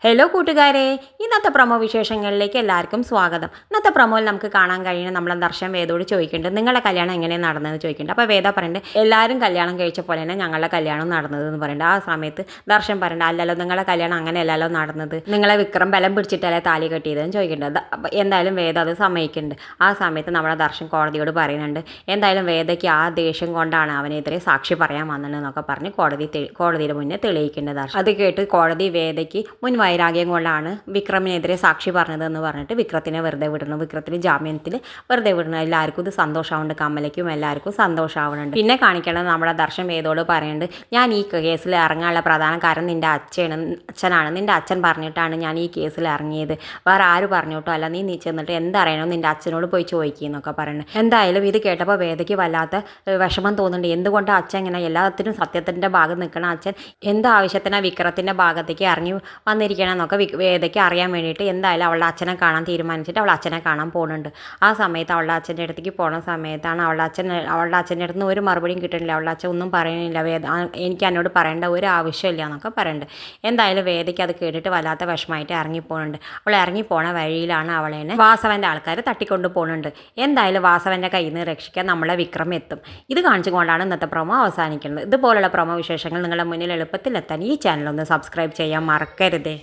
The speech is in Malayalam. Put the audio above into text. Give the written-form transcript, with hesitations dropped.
ഹലോ കൂട്ടുകാരെ, ഇന്നത്തെ പ്രൊമോ വിശേഷങ്ങളിലേക്ക് എല്ലാവർക്കും സ്വാഗതം. ഇന്നത്തെ പ്രൊമോയിൽ നമുക്ക് കാണാൻ കഴിയുന്ന നമ്മളെ ദർശൻ വേദോട് ചോദിക്കുന്നുണ്ട്, നിങ്ങളുടെ കല്യാണം എങ്ങനെയാണ് നടന്നതെന്ന് ചോദിക്കുന്നുണ്ട്. അപ്പോൾ വേദ പറയുന്നുണ്ട്, എല്ലാവരും കല്യാണം കഴിച്ച പോലെ തന്നെ ഞങ്ങളുടെ കല്യാണം നടന്നതെന്ന് പറയുന്നുണ്ട്. ആ സമയത്ത് ദർശൻ പറയുന്നുണ്ട്, അല്ലല്ലോ നിങ്ങളുടെ കല്യാണം അങ്ങനെയല്ലല്ലോ നടന്നത്, നിങ്ങളെ വിക്രം ബലം പിടിച്ചിട്ടല്ലേ താലി കെട്ടിയതെന്ന് ചോദിക്കുന്നുണ്ട്. എന്തായാലും വേദ അത് സമ്മതിക്കുന്നുണ്ട്. ആ സമയത്ത് നമ്മുടെ ദർശൻ കോടതിയോട് പറയുന്നുണ്ട്, എന്തായാലും വേദയ്ക്ക് ആ ദേഷ്യം കൊണ്ടാണ് അവനെതിരെ സാക്ഷി പറയാൻ വന്നതെന്നൊക്കെ പറഞ്ഞ് കോടതിയുടെ മുന്നേ തെളിയിക്കേണ്ടത്. അത് കേട്ട് കോടതി വേദയ്ക്ക് വൈരാഗ്യം കൊണ്ടാണ് വിക്രമിനെതിരെ സാക്ഷി പറഞ്ഞതെന്ന് പറഞ്ഞിട്ട് വിക്രത്തിനെ വെറുതെ വിടുന്നു. വിക്രത്തിന് ജാമ്യത്തിൽ വെറുതെ വിടുന്നു. എല്ലാവർക്കും ഇത് സന്തോഷമാവുന്നുണ്ട്, കമലയ്ക്കും എല്ലാവർക്കും സന്തോഷമാവുന്നുണ്ട്. പിന്നെ കാണിക്കേണ്ടത് നമ്മുടെ ദർശൻ വേദോട് പറയുന്നുണ്ട്, ഞാൻ ഈ കേസിൽ ഇറങ്ങാനുള്ള പ്രധാന കാരണം നിൻ്റെ അച്ഛനാണ്. നിൻ്റെ അച്ഛൻ പറഞ്ഞിട്ടാണ് ഞാൻ ഈ കേസിൽ ഇറങ്ങിയത്, വേറെ ആര് പറഞ്ഞിട്ടോ അല്ല. നീ ചെന്നിട്ട് എന്തറിയണോ നിൻ്റെ അച്ഛനോട് പോയി ചോദിക്കുന്നൊക്കെ പറയുന്നത്. എന്തായാലും ഇത് കേട്ടപ്പോൾ വേദയ്ക്ക് വല്ലാത്ത വിഷമം തോന്നുന്നുണ്ട്. എന്തുകൊണ്ട് അച്ഛൻ ഇങ്ങനെ എല്ലാത്തിനും സത്യത്തിൻ്റെ ഭാഗം നിൽക്കണ അച്ഛൻ എന്താവശ്യത്തിനാണ് വിക്രത്തിൻ്റെ ഭാഗത്തേക്ക് ഇറങ്ങി വന്നിരിക്കുന്നത് എന്നൊക്കെ വേദയ്ക്ക് അറിയാൻ വേണ്ടിയിട്ട് എന്തായാലും അവളുടെ അച്ഛനെ കാണാൻ തീരുമാനിച്ചിട്ട് അവൾ അച്ഛനെ കാണാൻ പോകുന്നുണ്ട്. ആ സമയത്ത് അവളുടെ അച്ഛൻ്റെ അടുത്തേക്ക് പോകുന്ന സമയത്താണ് അവളുടെ അച്ഛൻ്റെ അടുത്ത് നിന്ന് ഒരു മറുപടിയും കിട്ടുന്നില്ല. അവളുടെ അച്ഛൻ ഒന്നും പറയുന്നില്ല, എനിക്ക് എന്നോട് പറയേണ്ട ഒരു ആവശ്യമില്ല എന്നൊക്കെ പറയുന്നുണ്ട്. എന്തായാലും വേദയ്ക്ക് അത് കേട്ടിട്ട് വല്ലാത്ത വിഷമമായിട്ട് ഇറങ്ങിപ്പോകുന്നുണ്ട്. അവൾ ഇറങ്ങിപ്പോണ വഴിയിലാണ് അവളെ വാസവൻ്റെ ആൾക്കാർ തട്ടിക്കൊണ്ട് പോകുന്നുണ്ട്. എന്തായാലും വാസവൻ്റെ കയ്യിൽ നിന്ന് രക്ഷിക്കാൻ നമ്മളെ വിക്രം എത്തും. ഇത് കാണിച്ചുകൊണ്ടാണ് ഇന്നത്തെ പ്രൊമോ അവസാനിക്കുന്നത്. ഇതുപോലുള്ള പ്രൊമോ വിശേഷങ്ങൾ നിങ്ങളുടെ മുന്നിൽ എളുപ്പത്തിൽ എത്താൻ ഈ ചാനൽ ഒന്ന് സബ്സ്ക്രൈബ് ചെയ്യാൻ മറക്കരുതേ.